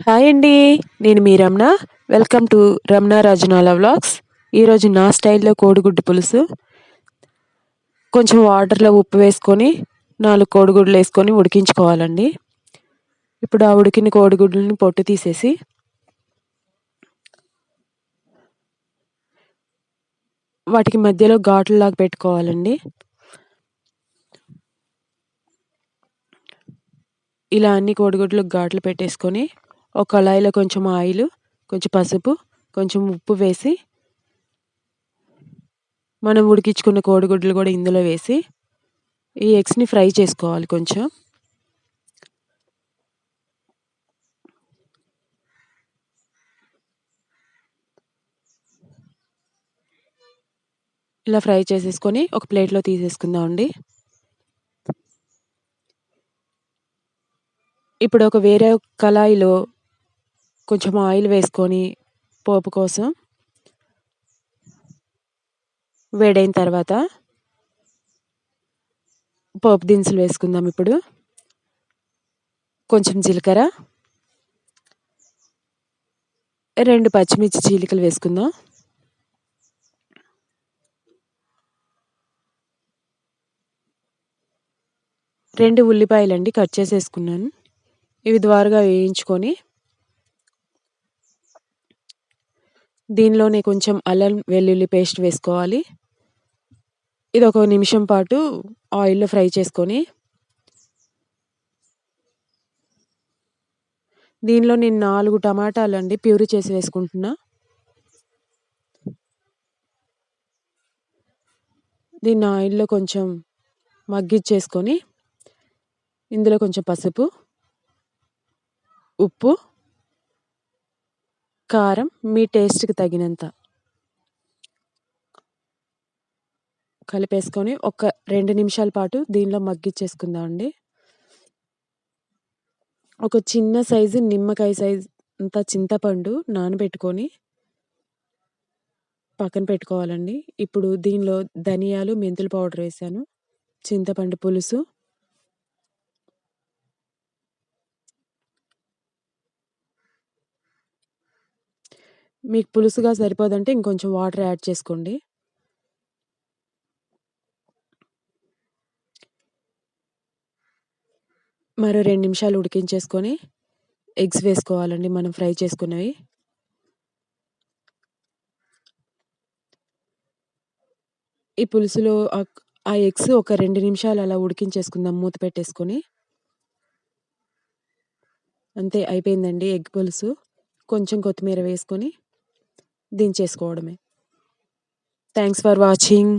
Hi అండి. నేను మీ Ramana. Welcome to Ramana Rajanala vlogs. ఈరోజు నా స్టైల్‌లో కోడిగుడ్డు పులుసు. కొంచెం వాటర్‌లో ఉప్పు వేసుకొని 4 కోడిగుడ్లేసుకొని ఉడికించుకోవాలండి. ఇప్పుడు ఆ ఉడికిన కోడిగుడ్లని పొట్టు తీసేసి వాటికి మధ్యలో ఘాట్లులాగా పెట్టుకోవాలండి. ఇలా అన్ని కోడిగుడ్లకు ఘాట్లు పెట్టేసుకొని ఒక కళాయిలో కొంచెం ఆయిలు, కొంచెం పసుపు, కొంచెం ఉప్పు వేసి మనం ఉడికించుకున్న కోడిగుడ్లు కూడా ఇందులో వేసి ఈ ఎగ్స్‌ని ఫ్రై చేసుకోవాలి కొంచెం. ఇలా ఫ్రై చేసేసుకొని ఒక ప్లేట్‌లో తీసేసుకుందామండి. ఇప్పుడు ఒక వేరే కళాయిలో కొంచెం ఆయిల్ వేసుకొని పోపు కోసం వేడైన తర్వాత పోపు దినుసులు వేసుకుందాం ఇప్పుడు. కొంచెం జీలకర్ర, 2 పచ్చిమిర్చి చీలికలు వేసుకుందాం. రెండు ఉల్లిపాయలండి కట్ చేసేసుకున్నాను. ఇవి ద్వారగా వేయించుకొని దీనిలోనే కొంచెం అల్లం వెల్లుల్లి పేస్ట్ వేసుకోవాలి. ఇది ఒక నిమిషం పాటు ఆయిల్‌లో ఫ్రై చేసుకొని దీనిలో నేను 4 టమాటాలండి ప్యూరీ చేసి వేసుకుంటున్నా. దీన్ని ఆయిల్‌లో కొంచెం మగ్గిచ్చేసుకొని ఇందులో కొంచెం పసుపు, ఉప్పు, కారం మీ టేస్ట్‌కి తగినంత కలిపేసుకొని ఒక 2 నిమిషాల పాటు దీనిలో మగ్గిచ్చేసుకుందామండి. ఒక చిన్న సైజు నిమ్మకాయ సైజ్ అంత చింతపండు నానబెట్టుకొని పక్కన పెట్టుకోవాలండి. ఇప్పుడు దీనిలో ధనియాలు, మెంతుల పౌడర్ వేశాను. చింతపండు పులుసు, మీకు పులుసుగా సరిపోదంటే ఇంకొంచెం వాటర్ యాడ్ చేసుకోండి. మరో 2 నిమిషాలు ఉడికించేసుకొని ఎగ్స్ వేసుకోవాలండి మనం ఫ్రై చేసుకున్నవి. ఈ పులుసులో ఆ ఎగ్స్ ఒక 2 నిమిషాలు అలా ఉడికించేసుకుందాం మూత పెట్టేసుకొని. అంతే అయిపోయిందండి ఎగ్ పులుసు. కొంచెం కొత్తిమీర వేసుకొని దించేసుకోవడమే. Thanks for watching.